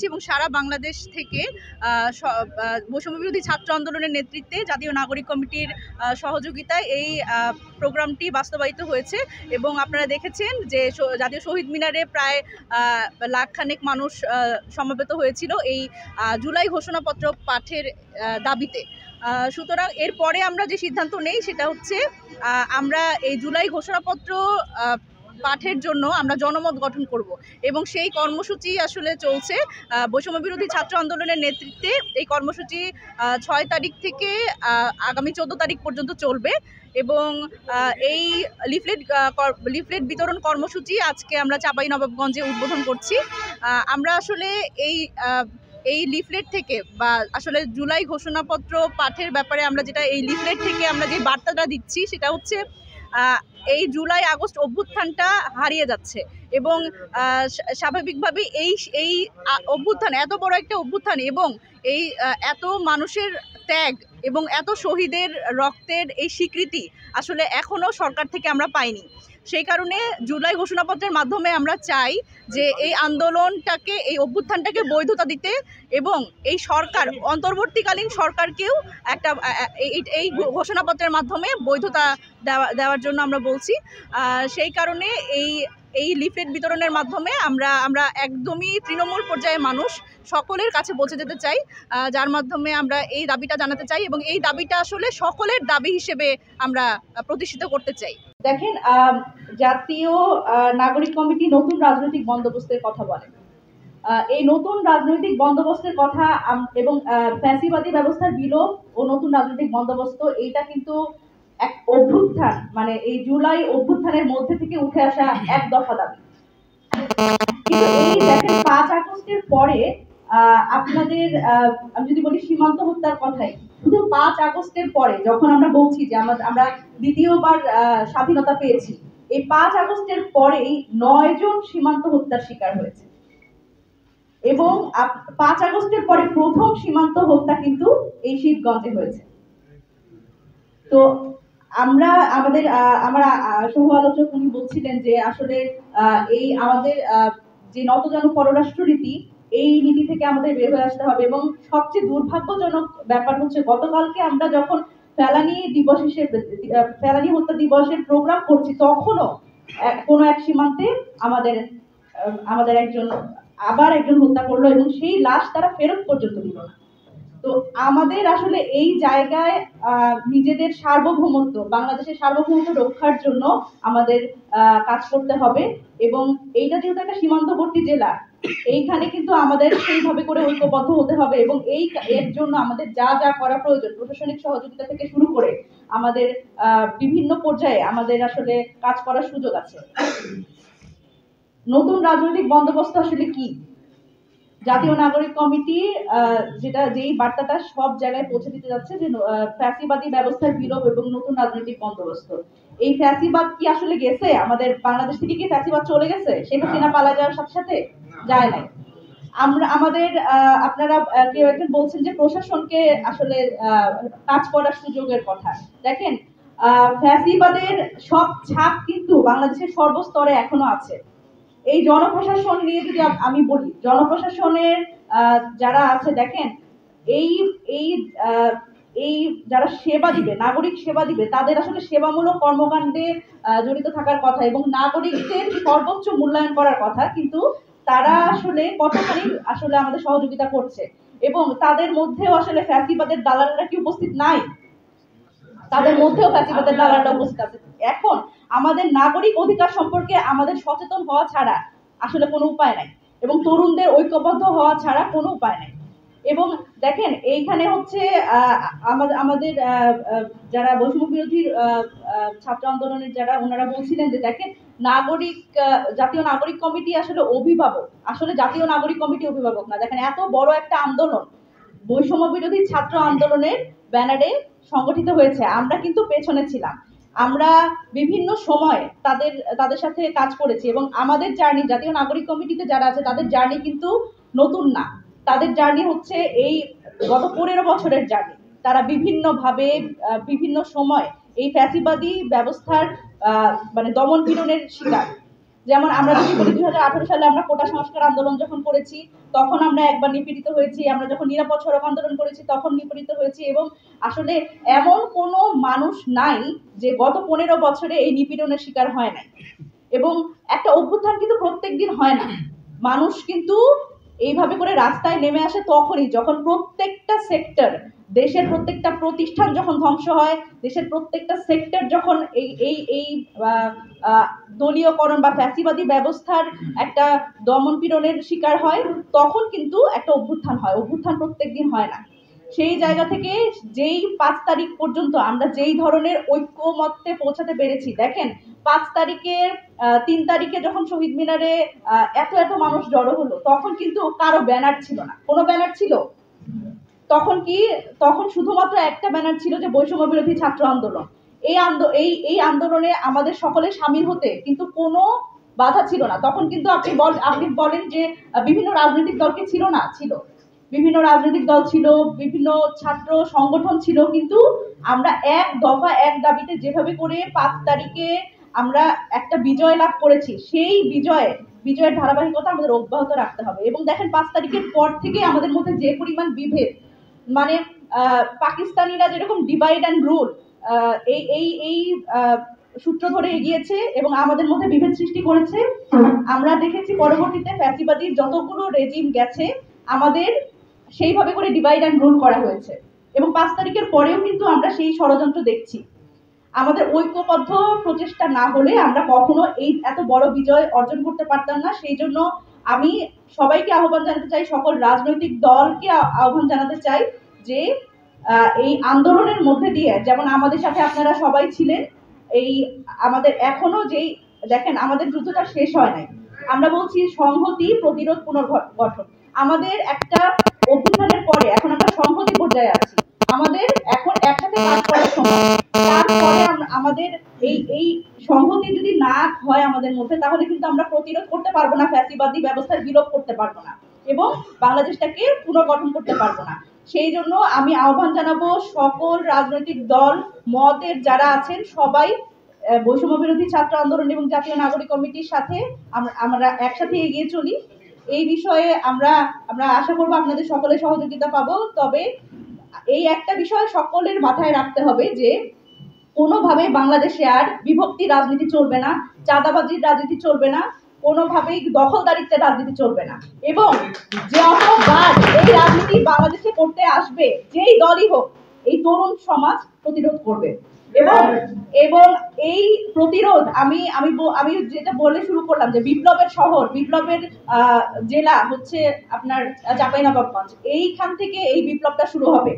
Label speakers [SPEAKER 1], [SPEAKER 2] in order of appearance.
[SPEAKER 1] এবং সারা বাংলাদেশ থেকে বৈষম্যবিরোধী ছাত্র আন্দোলনের নেতৃত্বে জাতীয় নাগরিক কমিটির সহযোগিতায় এই প্রোগ্রামটি বাস্তবায়িত হয়েছে এবং আপনারা দেখেছেন যে জাতীয় শহীদ মিনারে প্রায় লাখখানেক মানুষ সমবেত হয়েছিল এই জুলাই ঘোষণাপত্র পাঠের দাবিতে। সুতরাং এরপরে আমরা যে সিদ্ধান্ত নেই সেটা হচ্ছে আমরা এই জুলাই ঘোষণাপত্র পাঠের জন্য আমরা জনমত গঠন করব এবং সেই কর্মসূচি আসলে চলছে। বৈষম্যবিরোধী ছাত্র আন্দোলনের নেতৃত্বে এই কর্মসূচি 6 তারিখ থেকে আগামী 14 তারিখ পর্যন্ত চলবে এবং এই লিফলেট বিতরণ কর্মসূচি আজকে আমরা চাঁপাইনবাবগঞ্জে উদ্বোধন করছি। আমরা আসলে এই লিফলেট থেকে বা আসলে জুলাই ঘোষণাপত্র পাঠের ব্যাপারে আমরা যেটা এই লিফলেট থেকে আমরা যে বার্তাটা দিচ্ছি সেটা হচ্ছে এই জুলাই আগস্ট অভ্যুত্থানটা হারিয়ে যাচ্ছে এবং স্বাভাবিকভাবেই এই অভ্যুত্থান এত বড় একটা অভ্যুত্থান এবং এই এত মানুষের ত্যাগ এবং এত শহীদের রক্তের এই স্বীকৃতি আসলে এখনও সরকার থেকে আমরা পাইনি। সেই কারণে জুলাই ঘোষণাপত্রের মাধ্যমে আমরা চাই যে এই আন্দোলনটাকে এই অভ্যুত্থানটাকে বৈধতা দিতে এবং এই সরকার অন্তর্বর্তীকালীন সরকারকেও একটা এই ঘোষণাপত্রের মাধ্যমে বৈধতা দেওয়ার জন্য আমরা বলছি। সেই কারণে এই লিফলেট বিতরণের মাধ্যমে আমরা একদমই তৃণমূল পর্যায়ে মানুষ সকলের কাছে পৌঁছে যেতে চাই, যার মাধ্যমে আমরা এই দাবিটা জানাতে চাই এবং এই দাবিটা আসলে সকলের দাবি হিসেবে আমরা প্রতিষ্ঠিত করতে চাই। দেখেন, জাতীয় নাগরিক কমিটি নতুন রাজনৈতিক বন্দোবস্তের কথা বলে। এই নতুন রাজনৈতিক বন্দোবস্তের কথা এবং ফ্যাসিবাদী ব্যবস্থার বিলোপ ও নতুন রাজনৈতিক বন্দোবস্ত এইটা কিন্তু এক অভ্যুত্থান, মানে এই জুলাই অভ্যুত্থানের মধ্যে থেকে উঠে আসা এক দফা দাবি। কিন্তু এই দেখেন 5 আগস্টের পরে আপনাদের আমি যদি বলি সীমান্ত হত্যার কথাই, শুধু 5 আগস্টের পরে যখন আমরা বলছি যে আমরা দ্বিতীয়বার স্বাধীনতা পেয়েছি, এই 5 আগস্টের পরেই 9 জন সীমান্ত হত্যার শিকার হয়েছে এবং 5 আগস্টের পরে প্রথম সীমান্ত হত্যা কিন্তু এই শিবগঞ্জে হয়েছে। তো আমরা আমার সহ আলোচক উনি বলছিলেন যে আসলে এই আমাদের যে নতজানু পররাষ্ট্রনীতি, এই নীতি থেকে আমাদের বের হয়ে আসতে হবে এবং সবচেয়ে দুর্ভাগ্যজনক ব্যাপার হচ্ছে গতকালকে আমরা যখন ফেলানি হত্যা দিবসের প্রোগ্রাম করছি তখনও কোনো এক সীমান্তে আমাদের একজন হত্যা করলো এবং সেই লাশ তারা ফেরত পর্যন্ত দিল না। তো আমাদের আসলে এই জায়গায় নিজেদের সার্বভৌমত্ব, বাংলাদেশের সার্বভৌমত্ব রক্ষার জন্য আমাদের কাজ করতে হবে এবং এইটা যেহেতু একটা সীমান্তবর্তী জেলা, এইখানে কিন্তু আমাদের সেইভাবে করে ঐক্যবদ্ধ হতে হবে এবং এর জন্য আমাদের যা যা করা প্রয়োজন, প্রশাসনিক সহযোগিতা থেকে শুরু করে আমাদের বিভিন্ন পর্যায়ে আমাদের আসলে কাজ করার সুযোগ আছে। নতুন রাজনৈতিক বন্দোবস্ত আসলে কি? জাতীয় নাগরিক কমিটি যেই বার্তাটা সব জায়গায় পৌঁছে দিতে যাচ্ছে যে ফ্যাসিবাদী ব্যবস্থার বিলোপ এবং নতুন রাজনৈতিক বন্দোবস্ত। এই ফ্যাসিবাদ কি আসলে গেছে? আমাদের বাংলাদেশ থেকে কি ফ্যাসিবাদ চলে গেছে? শেখ হাসিনা পালা যাওয়ার সাথে সাথে যায় নাই। আপনারা কেউ একজন বলছেন যে প্রশাসনকে আসলে কাজ করার সুযোগের কথা। দেখেন, ফ্যাসিবাদের সব ছাপ কিন্তু বাংলাদেশের সর্বস্তরে এখনো আছে। এই জনপ্রশাসন নিয়ে যদি আমি বলি, জনপ্রশাসনের যারা আছে, দেখেন এই যারা সেবা দিবে, নাগরিক সেবা দিবে, তাদের আসলে সেবামূলক কর্মকাণ্ডে জড়িত থাকার কথা এবং নাগরিকদের সর্বোচ্চ মূল্যায়ন করার কথা, কিন্তু তারা আসলে কতখানি আসলে আমাদের সহযোগিতা করছে এবং তাদের মধ্যেও আসলে ফ্যাসিবাদের দালালরা কি উপস্থিত নাই? তাদের মধ্যেও ফ্যাসিবাদের দালালরা উপস্থিত আছে। এখন আমাদের নাগরিক অধিকার সম্পর্কে আমাদের সচেতন হওয়া ছাড়া আসলে কোনো উপায় নাই এবং তরুণদের ঐক্যবদ্ধ হওয়া ছাড়া কোনো উপায় নাই। এবং দেখেন, এইখানে হচ্ছে আমাদের যারা বৈষম্য বিরোধী ছাত্র আন্দোলনের যারা, ওনারা বলছিলেন যে দেখেন, জাতীয় নাগরিক কমিটি আসলে অভিভাবক, আসলে জাতীয় নাগরিক কমিটি অভিভাবক না। দেখেন, এত বড় একটা আন্দোলন বৈষম্য বিরোধী ছাত্র আন্দোলনের ব্যানারে সংগঠিত হয়েছে। আমরা কিন্তু পেছনে ছিলাম, আমরা বিভিন্ন সময় তাদের সাথে কাজ করেছি এবং আমাদের জার্নি, জাতীয় নাগরিক কমিটিতে যারা আছে তাদের জার্নি কিন্তু নতুন না। তাদের জার্নি হচ্ছে এই গত 15 বছরের জার্নি। তারা বিভিন্নভাবে বিভিন্ন সময় এই ফ্যাসিবাদী ব্যবস্থার মানে দমন পীড়নের শিকার। যেমন আমরা যদি বলি 2018 সালে আমরা কোটা সংস্কার আন্দোলন যখন করেছি তখন আমরা একবার নিপীড়িত হয়েছি, আমরা যখন নিরাপদ সড়ক আন্দোলন করেছি তখন নিপীড়িত হয়েছি, এবং আসলে এমন কোনো মানুষ নাই যে গত 15 বছরে এই নিপীড়নের শিকার হয় নাই। এবং একটা অভ্যুত্থান কিন্তু প্রত্যেক দিন হয় না, মানুষ কিন্তু এইভাবে করে রাস্তায় নেমে আসে তখনই যখন প্রত্যেকটা সেক্টর, দেশের প্রত্যেকটা প্রতিষ্ঠান যখন ধ্বংস হয়, দেশের প্রত্যেকটা সেক্টর যখন এই দলীয়করণ বা ফ্যাসিবাদী ব্যবস্থার একটা দমন পীড়নের শিকার হয়, তখন কিন্তু একটা অভ্যুত্থান হয়। অভ্যুত্থান প্রত্যেক দিন হয় না। সেই জায়গা থেকে যেই 5 তারিখ পর্যন্ত আমরা যেই ধরনের ঐক্যমত্যে পৌঁছাতে পেরেছি, দেখেন 5 তারিখের 3 তারিখে যখন শহীদ মিনারে এত এত মানুষ জড়ো হলো তখন কিন্তু কারো ব্যানার ছিল না। কোনো ব্যানার ছিল তখন শুধুমাত্র একটা ব্যানার ছিল, যে বৈষম্য বিরোধী ছাত্র আন্দোলন। এই আন্দোলনে আমাদের সকলে সামিল হতে কিন্তু কোনো বাধা ছিল না। তখন কিন্তু আপনি বলেন যে বিভিন্ন রাজনৈতিক দলকে ছিল না, ছিল বিভিন্ন রাজনৈতিক দল ছিল, বিভিন্ন ছাত্র সংগঠন ছিল, কিন্তু আমরা এক দফা এক দাবিতে যেভাবে করে 5 তারিখে আমরা একটা বিজয় লাভ করেছি, সেই বিজয়ের ধারাবাহিকতা আমাদের অব্যাহত রাখতে হবে। এবং দেখেন 5 তারিখের পর থেকে আমাদের মধ্যে যে পরিমাণ বিভেদ, মানে পাকিস্তানিরা যেরকম ডিভাইড অ্যান্ড রুল এই সূত্র ধরে এগিয়েছে এবং আমাদের মধ্যে বিভেদ সৃষ্টি করেছে, আমরা দেখেছি পরবর্তীতে ফ্যাসিবাদী যতগুলো রেজিম গেছে আমাদের সেইভাবে করে ডিভাইড অ্যান্ড রুল করা হয়েছে। এবং 5 তারিখের পরেও কিন্তু আমরা সেই ষড়যন্ত্র দেখছি। আমাদের ঐক্যবদ্ধ প্রচেষ্টা না হলে আমরা কখনো এই এত বড় বিজয় অর্জন করতে পারতাম না। সেই জন্য আমি সবাইকে আহ্বান জানাতে চাই, সকল রাজনৈতিক দলকে আহ্বান জানাতে চাই যে এই আন্দোলনের মধ্যে দিয়ে, যেমন আমাদের সাথে আপনারা সবাই ছিলেন, এই আমাদের এখনো যেই দেখেন আমাদের যুদ্ধটা শেষ হয় নাই। আমরা বলছি সংহতি, প্রতিরোধ, পুনর্গঠন। আমাদের একটা অভ্যুত্থানের পরে এখন আমরা সংহতি পর্যায়ে আছি, আমাদের এখন একসাথে কাজ করার সময়। তারপরে আমাদের এই সংহতি যদি না হয় আমাদের মধ্যে, তাহলে কিন্তু আমরা প্রতিরোধ করতে পারবো না, ফ্যাসিবাদী ব্যবস্থার বিলোপ করতে পারবো না এবং বাংলাদেশটাকে পুনর্গঠন করতে পারবো না। সেই জন্য আমি আহ্বান জানাবো সকল রাজনৈতিক দল, মতের যারা আছেন সবাই বৈষম্য বিরোধী ছাত্র আন্দোলন এবং জাতীয় নাগরিক কমিটির সাথে আমরা একসাথে এগিয়ে চলি। এই বিষয়ে আমরা আশা করবো আপনাদের সকলের সহযোগিতা পাবো। তবে এই একটা বিষয় সকলের মাথায় রাখতে হবে যে কোনোভাবে বাংলাদেশে আর বিভক্তি রাজনীতি চলবে না, চাঁদাবাজির রাজনীতি চলবে না, কোনোভাবেই দখলদারিত্বের রাজনীতি চলবে না। এবং যতবার এই রাজনীতি বাংলাদেশে করতে আসবে, যেই দলই হোক, এই তরুণ সমাজ প্রতিরোধ করবে। এবং এই প্রতিরোধ আমি যেটা বলে শুরু করলাম যে বিপ্লবের শহর, বিপ্লবের জেলা হচ্ছে আপনার চাঁপাইনবাবগঞ্জ, এইখান থেকে এই বিপ্লবটা শুরু হবে।